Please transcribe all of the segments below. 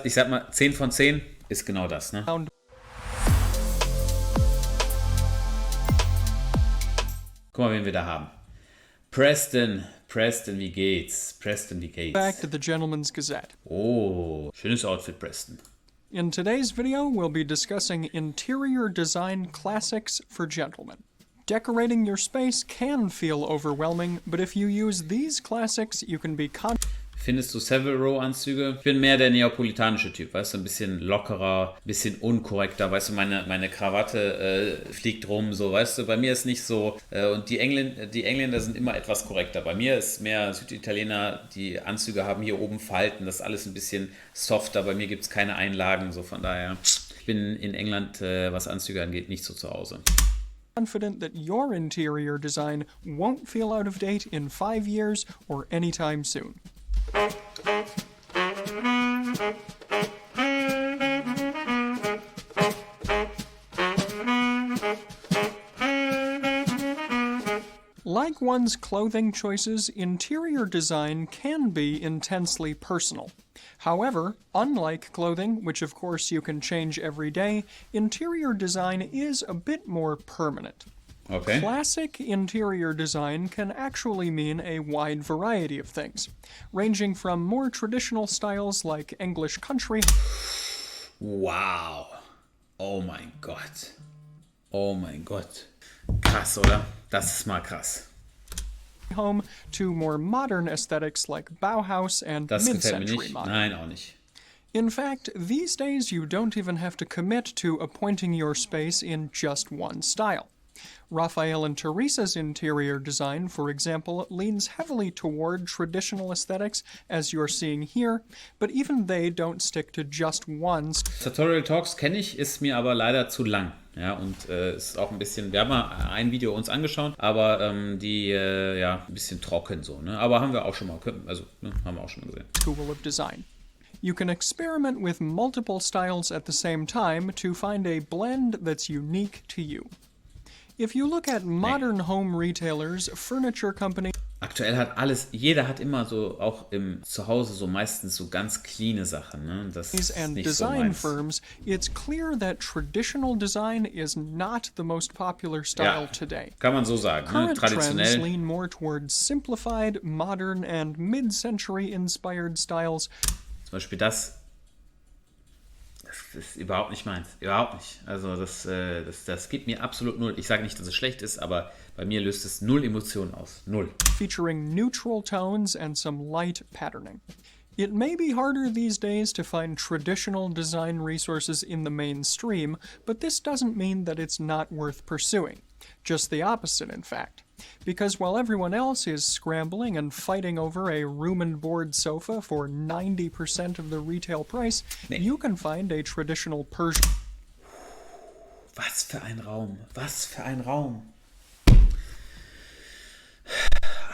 ich sag mal, 10 von 10 ist genau das, ne? Guck mal, wen wir da haben. Preston, wie geht's? Back to the Gentleman's Gazette. Oh, schönes Outfit, Preston. In today's video, we'll be discussing interior design classics for gentlemen. Decorating your space can feel overwhelming, but if you use these classics, you can be Findest du Savile Row Anzüge? Ich bin mehr der neapolitanische Typ, weißt du, ein bisschen lockerer, ein bisschen unkorrekter, weißt du, meine Krawatte fliegt rum, so, weißt du, bei mir ist nicht so, und die Engländer sind immer etwas korrekter. Bei mir ist mehr Süditaliener, die Anzüge haben hier oben Falten, das ist alles ein bisschen softer, bei mir gibt es keine Einlagen, so von daher, ich bin in England, was Anzüge angeht, nicht so zu Hause. Confident that your interior design won't feel out of date in 5 years or anytime soon. Like one's clothing choices, interior design can be intensely personal. However, unlike clothing, which of course you can change every day, interior design is a bit more permanent. Okay. Classic interior design can actually mean a wide variety of things, ranging from more traditional styles like English country. Wow. Oh mein Gott. Oh mein Gott. Krass, oder? Das ist mal krass. Home to more modern aesthetics like Bauhaus and mid-century modern. Nein, auch nicht. In fact, these days you don't even have to commit to appointing your space in just one style. Raphael and Teresa's interior design, for example, leans heavily toward traditional aesthetics, as you're seeing here, but even they don't stick to just one. Tutorial Talks kenne ich, ist mir aber leider zu lang. Ja, und ist auch ein bisschen, wir haben mal ein Video uns angeschaut, aber ein bisschen trocken so, ne? Aber haben wir auch schon mal, haben wir auch schon mal gesehen. School of Design. You can experiment with multiple styles at the same time to find a blend that's unique to you. If you look at modern home retailers, furniture companies. Aktuell jeder hat immer so, auch im Zuhause, so meistens so ganz cleane Sachen, ne? Das ist and nicht design so firms, it's clear that traditional design is not the most popular style today. Kann man so sagen, ne? Current Traditionell. Trends lean more towards simplified, modern, and mid-century inspired styles. Zum Beispiel das ist überhaupt nicht meins. Überhaupt nicht. Also das gibt mir absolut null. Ich sage nicht, dass es schlecht ist, aber bei mir löst es null Emotionen aus. Null. Featuring neutral tones and some light patterning. It may be harder these days to find traditional design resources in the mainstream, but this doesn't mean that it's not worth pursuing. Just the opposite, in fact. Because while everyone else is scrambling and fighting over a room and board sofa for 90% of the retail price, you can find a traditional Persian. Was für ein Raum. Was für ein Raum.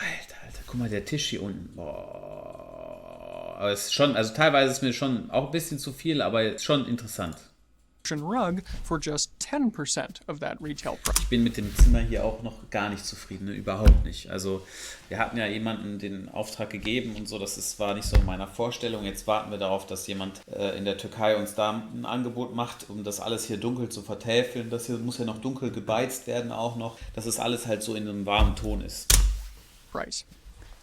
Alter, guck mal, der Tisch hier unten. Boah. Aber es ist schon, also teilweise ist mir schon auch ein bisschen zu viel, aber ist schon interessant. Rug for just 10% of that retail price. Ich bin mit dem Zimmer hier auch noch gar nicht zufrieden, ne? Überhaupt nicht. Also wir hatten ja jemanden den Auftrag gegeben und so, war nicht so in meiner Vorstellung. Jetzt warten wir darauf, dass jemand in der Türkei uns da ein Angebot macht, um das alles hier dunkel zu vertäfeln. Das hier muss ja noch dunkel gebeizt werden auch noch, dass es alles halt so in einem warmen Ton ist. Price.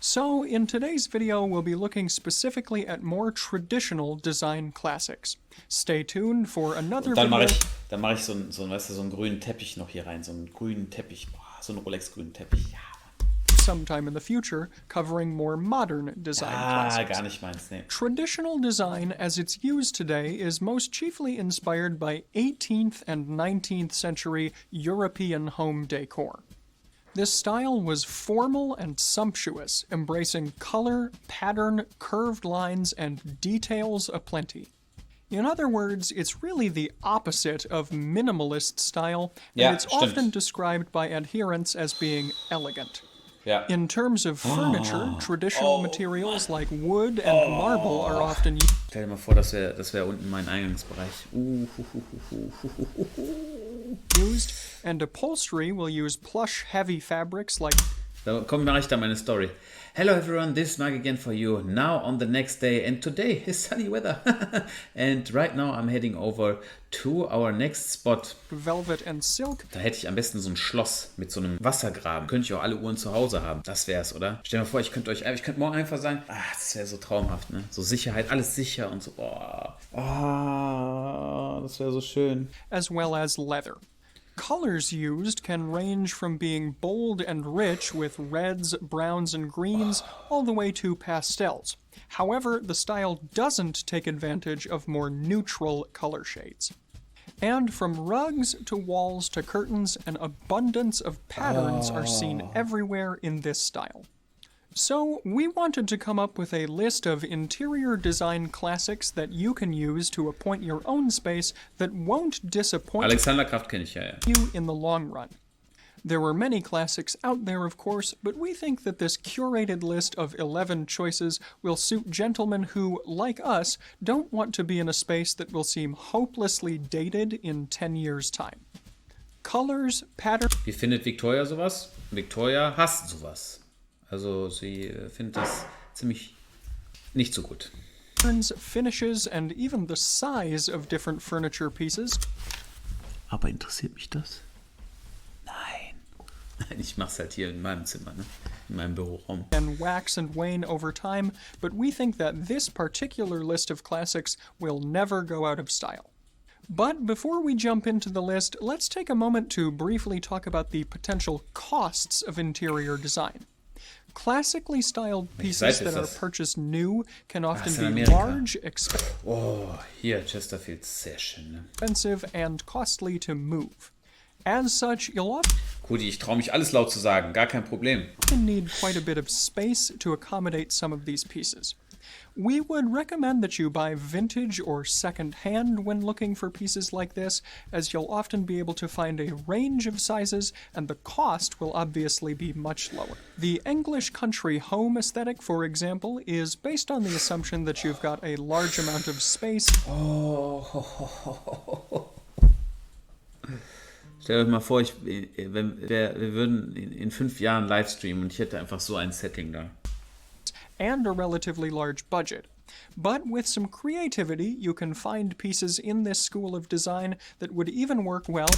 So, in today's video, we'll be looking specifically at more traditional design classics. Stay tuned for another video. Dann mache ich so einen grünen Teppich noch hier rein, so einen grünen Teppich, so einen Rolex-grünen Teppich, ja. Sometime in the future, covering more modern design classics. Gar nicht meins, ne. Traditional design, as it's used today, is most chiefly inspired by 18th and 19th century European home decor. This style was formal and sumptuous, embracing color, pattern, curved lines, and details aplenty. In other words, it's really the opposite of minimalist style, and it's often described by adherents as being elegant. Ja. In terms of furniture, traditional materials like wood and marble are often used. Stell dir mal vor, das wär unten mein Eingangsbereich. And upholstery will use plush, heavy fabrics like Da mache ich dann meine Story. Hello everyone, this is Marc again for you. Now on the next day, and today is sunny weather. And right now I'm heading over to our next spot. Velvet and silk. Da hätte ich am besten so ein Schloss mit so einem Wassergraben. Könnte ich auch alle Uhren zu Hause haben. Das wär's, oder? Stell dir mal vor, ich könnte morgen einfach sagen, das wäre so traumhaft, ne? So Sicherheit, alles sicher und so. Das wäre so schön. As well as leather. Colors used can range from being bold and rich with reds, browns, and greens all the way to pastels. However, the style doesn't take advantage of more neutral color shades. And from rugs to walls to curtains, an abundance of patterns are seen everywhere in this style. So, we wanted to come up with a list of interior design classics that you can use to appoint your own space that won't disappoint Alexander Kraft kenne ich ja. you in the long run. There were many classics out there, of course, but we think that this curated list of 11 choices will suit gentlemen who, like us, don't want to be in a space that will seem hopelessly dated in 10 years' time. Colors, patterns... Wie findet Victoria sowas? Victoria hasst sowas. Also sie findet das ziemlich nicht so gut. Finishes, and even the size of different furniture pieces. Aber interessiert mich das? Nein. Ich mach's halt hier in meinem Zimmer, ne? In meinem Büroraum. And wax and wane over time, but we think that this particular list of classics will never go out of style. But before we jump into the list, let's take a moment to briefly talk about the potential costs of interior design. Classically styled pieces that are purchased new can often be large, Hier, Chesterfield, sehr schön, ne? expensive, and costly to move. As such, you'll often Cudi, ich traue mich alles laut zu sagen, gar kein Problem. need quite a bit of space to accommodate some of these pieces. We would recommend that you buy vintage or second-hand when looking for pieces like this, as you'll often be able to find a range of sizes, and the cost will obviously be much lower. The English country home aesthetic, for example, is based on the assumption that you've got a large amount of space. Stellt euch mal vor, wir würden in 5 Jahren Livestreamen und ich hätte einfach so ein Setting da. And a relatively large budget. But with some creativity, you can find pieces in this school of design that would even work well.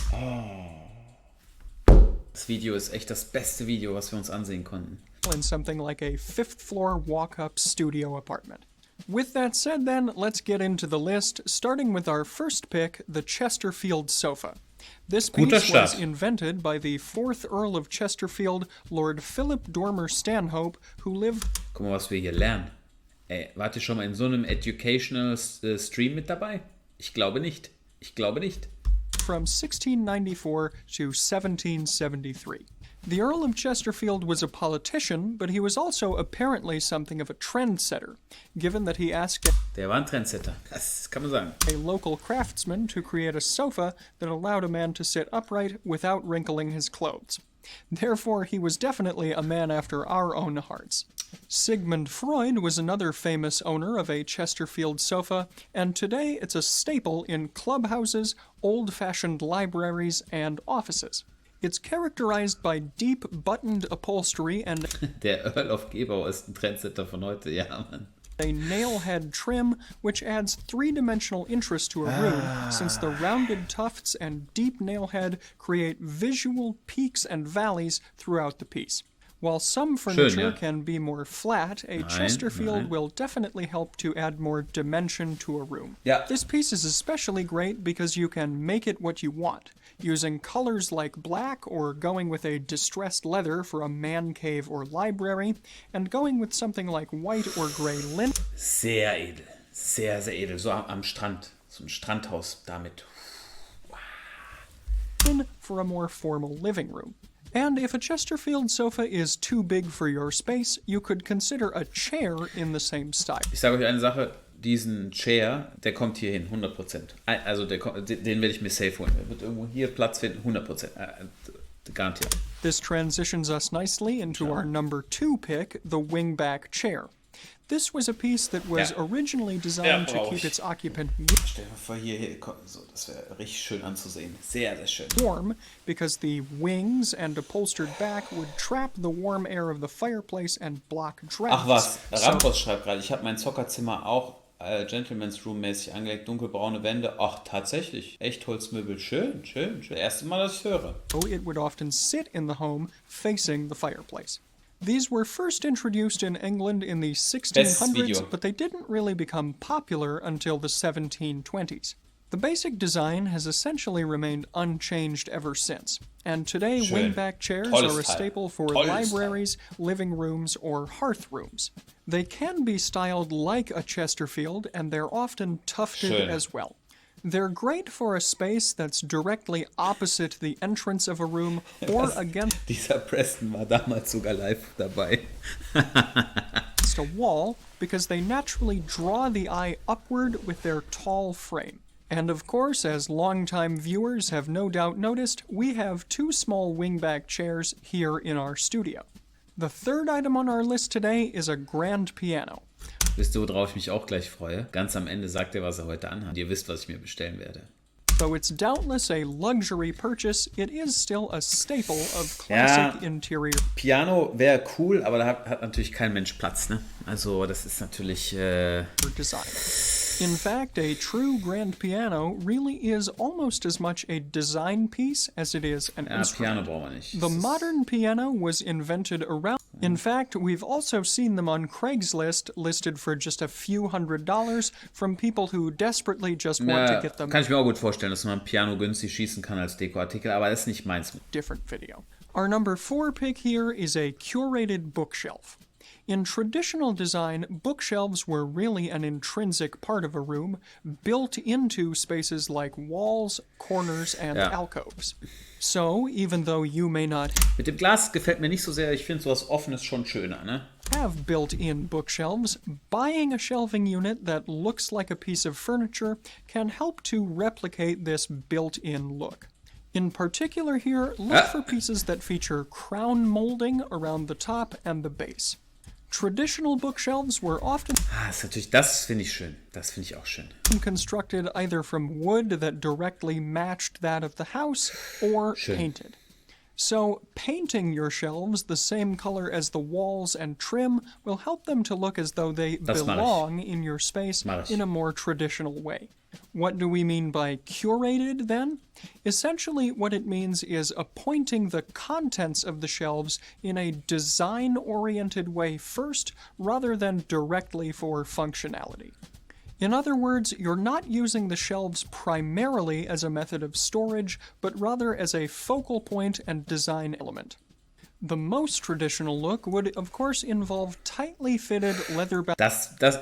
Das Video ist echt das beste Video, was wir uns ansehen konnten. In something like a 5th-floor walk-up studio apartment. With that said then, let's get into the list, starting with our first pick, the Chesterfield Sofa. This piece was invented by the 4th Earl of Chesterfield, Lord Philip Dormer Stanhope, who lived... Guck mal, was wir hier lernen. Ey, wart ihr schon mal in so einem educational Stream mit dabei? Ich glaube nicht. Ich glaube nicht. From 1694 to 1773. The Earl of Chesterfield was a politician, but he was also apparently something of a trendsetter, given that he asked Der war ein Trendsetter, das kann man sagen. a local craftsman to create a sofa that allowed a man to sit upright without wrinkling his clothes. Therefore, he was definitely a man after our own hearts. Sigmund Freud was another famous owner of a Chesterfield sofa, and today it's a staple in clubhouses, old-fashioned libraries, and offices. It's characterized by deep buttoned upholstery and Der Earl of Gebauer ist ein Trendsetter von heute, ja, Mann. a nail-head trim, which adds three-dimensional interest to a room, since the rounded tufts and deep nail-head create visual peaks and valleys throughout the piece. While some furniture can be more flat, a Chesterfield will definitely help to add more dimension to a room. Ja. This piece is especially great because you can make it what you want, using colors like black or going with a distressed leather for a man cave or library, and going with something like white or gray linen. Sehr edel. Sehr, sehr edel. So am Strand. So ein Strandhaus damit. For a more formal living room. And if a Chesterfield sofa is too big for your space, you could consider a chair in the same style. Ich sage euch eine Sache, diesen Chair, der kommt hier hin, 100%. Also den werde ich mir safe holen. Der wird irgendwo hier Platz finden, 100%. Garantiert. This transitions us nicely into our number 2 pick, the wingback chair. This was a piece that was originally designed to keep its occupant Stell dir mal vor, hier, so, das wäre richtig schön anzusehen. Sehr, sehr schön. warm, because the wings and upholstered back would trap the warm air of the fireplace and block drafts. Ach was, Rambos schreibt gerade, ich habe mein Zockerzimmer auch Gentleman's Room mäßig angelegt, dunkelbraune Wände. Ach, tatsächlich. Echtholzmöbel. Schön, schön, schön. Erste Mal, dass ich höre. So it would often sit in the home facing the fireplace. These were first introduced in England in the 1600s, but they didn't really become popular until the 1720s. The basic design has essentially remained unchanged ever since, and today wingback chairs are a staple for libraries, living rooms, or hearth rooms. They can be styled like a Chesterfield, and they're often tufted as well. They're great for a space that's directly opposite the entrance of a room or against Dieser Preston war damals sogar live dabei. a wall because they naturally draw the eye upward with their tall frame. And of course, as longtime viewers have no doubt noticed, we have two small wingback chairs here in our studio. The third item on our list today is a grand piano. Wisst ihr, worauf ich mich auch gleich freue? Ganz am Ende sagt er, was er heute anhat. Ihr wisst, was ich mir bestellen werde. Though it's doubtless a luxury purchase, it is still a staple of classic interior. Piano wäre cool, aber da hat natürlich kein Mensch Platz, ne? Also das ist natürlich design. In fact, a true grand piano really is almost as much a design piece as it is an instrument. Piano brauchen wir nicht. The modern piano was invented around. In fact, we've also seen them on Craigslist listed for just a few $100s from people who desperately just want to get them. Kann ich mir auch gut vorstellen, dass man ein Piano günstig schießen kann als Dekoartikel, aber das ist nicht meins. Different video. Our number 4 pick here is a curated bookshelf. In traditional design, bookshelves were really an intrinsic part of a room, built into spaces like walls, corners, and alcoves. So, even though you may not Mit dem Glas gefällt mir nicht so sehr, ich finde sowas Offenes schon schöner, ne? have built-in bookshelves, buying a shelving unit that looks like a piece of furniture can help to replicate this built-in look. In particular here, look for pieces that feature crown molding around the top and the base. Traditional bookshelves were often Das finde ich schön. Das finde ich auch schön. constructed either from wood that directly matched that of the house or painted. So, painting your shelves the same color as the walls and trim will help them to look as though they belong in your space in a more traditional way. What do we mean by curated, then? Essentially, what it means is appointing the contents of the shelves in a design-oriented way first, rather than directly for functionality. In other words, you're not using the shelves primarily as a method of storage, but rather as a focal point and design element. The most traditional look would, of course, involve tightly fitted leather-bound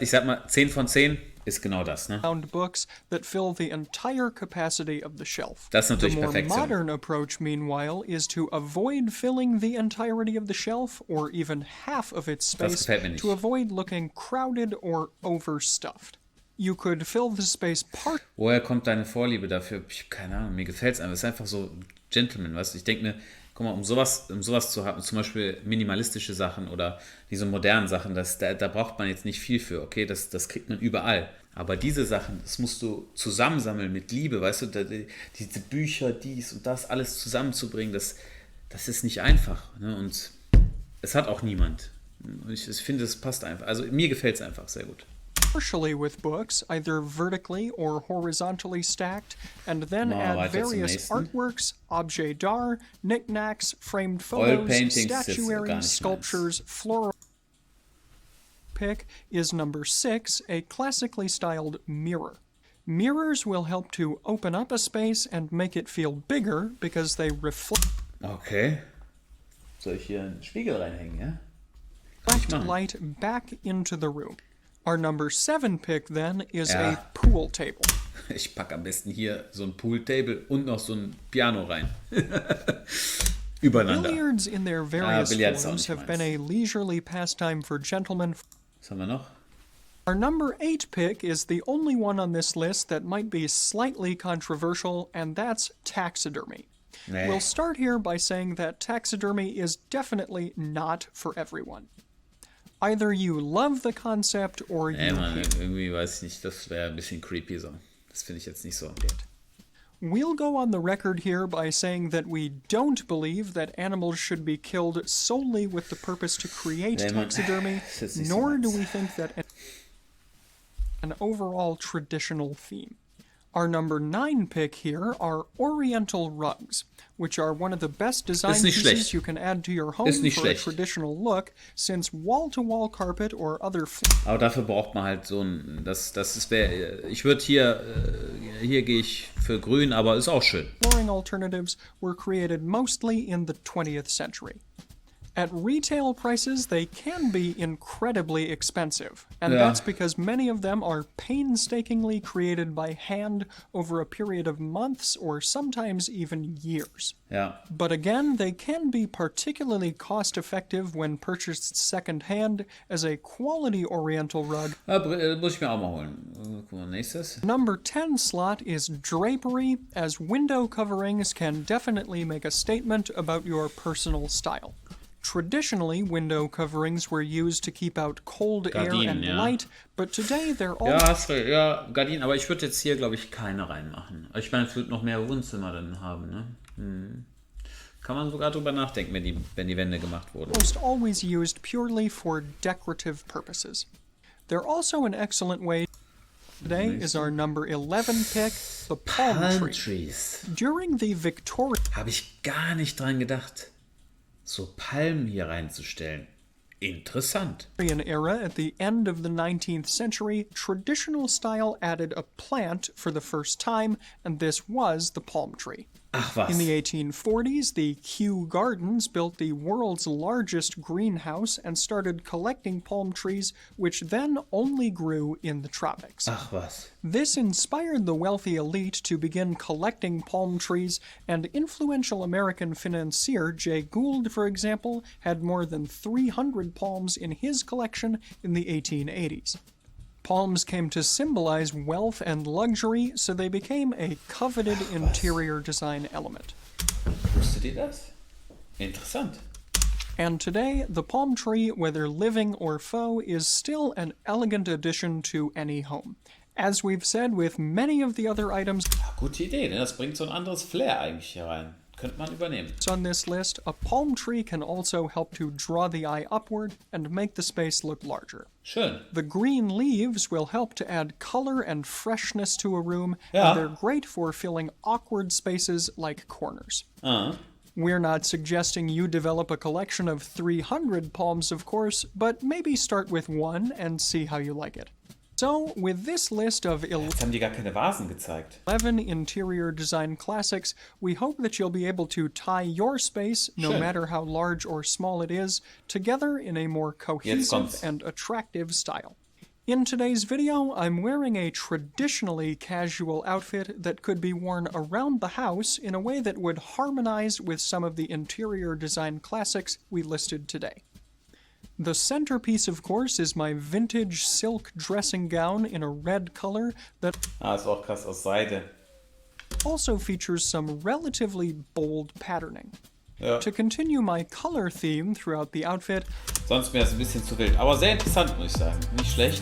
Ich sag mal, 10 von 10 ist genau das, ne? books that fill the entire capacity of the shelf. Das ist natürlich The more Perfektion. modern approach, meanwhile, is to avoid filling the entirety of the shelf, or even half of its space, to avoid looking crowded or overstuffed. You could fill the space part. Woher kommt deine Vorliebe dafür? Keine Ahnung, mir gefällt es einfach. Es ist einfach so Gentleman, weißt du? Ich denke mir, guck mal, um sowas zu haben, zum Beispiel minimalistische Sachen oder diese modernen Sachen, da braucht man jetzt nicht viel für, okay? Das kriegt man überall. Aber diese Sachen, das musst du zusammensammeln mit Liebe, weißt du? Diese Bücher, dies und das, alles zusammenzubringen, das ist nicht einfach. Ne? Und es hat auch niemand. Ich finde, es passt einfach. Also mir gefällt es einfach sehr gut. Partially with books, either vertically or horizontally stacked, and then add various artworks, objets d'art, knickknacks, framed photos, statuary, sculptures, floral. Pick is number 6, a classically styled mirror. Mirrors will help to open up a space and make it feel bigger because they reflect Soll ich hier einen Spiegel reinhängen, ja? Light back into the room. Our number 7 pick, then, is a pool table. Ich packe am besten hier so ein Pool-Table und noch so ein Piano rein. Übereinander. Billiards in their various forms have been a leisurely pastime for gentlemen. Was haben wir noch? Our number 8 pick is the only one on this list that might be slightly controversial, and that's taxidermy. We'll start here by saying that taxidermy is definitely not for everyone. Either you love the concept or you Mann, hate it. irgendwie weiß ich nicht, das wäre ein bisschen creepy so. Das finde ich jetzt nicht so. We'll go on the record here by saying that we don't believe that animals should be killed solely with the purpose to create taxidermy, nor do we think that an overall traditional theme. Our number 9 pick here are Oriental Rugs, which are one of the best design pieces you can add to your home for a traditional look, since wall-to-wall carpet or other... Aber dafür braucht man halt so ein... Das ist... Ich würde hier gehe ich für grün, aber ist auch schön. Flooring alternatives were created mostly in the 20th century. At retail prices, they can be incredibly expensive, and that's because many of them are painstakingly created by hand over a period of months or sometimes even years. Ja. But again, they can be particularly cost-effective when purchased second-hand as a quality Oriental rug. Muss ich mir auch mal holen. Guck mal, nächstes. Number 10 slot is drapery, as window coverings can definitely make a statement about your personal style. Traditionally, window coverings were used to keep out cold air and light, but today they're all... Ja, Gardinen, aber ich würde jetzt hier, glaube ich, keine reinmachen. Ich meine, es wird noch mehr Wohnzimmer dann haben, ne? Kann man sogar drüber nachdenken, wenn die Wände gemacht wurden. Almost always used purely for decorative purposes. They're also an excellent way... Today is our number 11 pick, the palm trees. During the Victorian... Habe ich gar nicht dran gedacht, so Palmen hier reinzustellen. Interessant. Era, at the end of the 19th century, traditional style added a plant for the first time, and this was the palm tree. Ach was. In the 1840s, the Kew Gardens built the world's largest greenhouse and started collecting palm trees, which then only grew in the tropics. Ach was. This inspired the wealthy elite to begin collecting palm trees, and influential American financier Jay Gould, for example, had more than 300 palms in his collection in the 1880s. Palms came to symbolize wealth and luxury, so they became a coveted interior design element. Wusstet ihr das? Interessant. And today, the palm tree, whether living or faux, is still an elegant addition to any home. As we've said with many of the other items... Gute Idee, denn das bringt so ein anderes Flair eigentlich hier rein. Könnte man übernehmen. On this list, a palm tree can also help to draw the eye upward and make the space look larger. Schön. The green leaves will help to add color and freshness to a room, and they're great for filling awkward spaces like corners. We're not suggesting you develop a collection of 300 palms, of course, but maybe start with one and see how you like it. So, with this list of Jetzt haben die gar keine Vasen gezeigt. 11 interior design classics, we hope that you'll be able to tie your space, no matter how large or small it is, together in a more cohesive and attractive style. In today's video, I'm wearing a traditionally casual outfit that could be worn around the house in a way that would harmonize with some of the interior design classics we listed today. The centerpiece, of course, is my vintage silk dressing gown in a red color that ist auch krass aus Seide. Also features some relatively bold patterning. Ja. To continue my color theme throughout the outfit, Sonst wäre es ein bisschen zu wild. Aber sehr interessant, muss ich sagen. Nicht schlecht.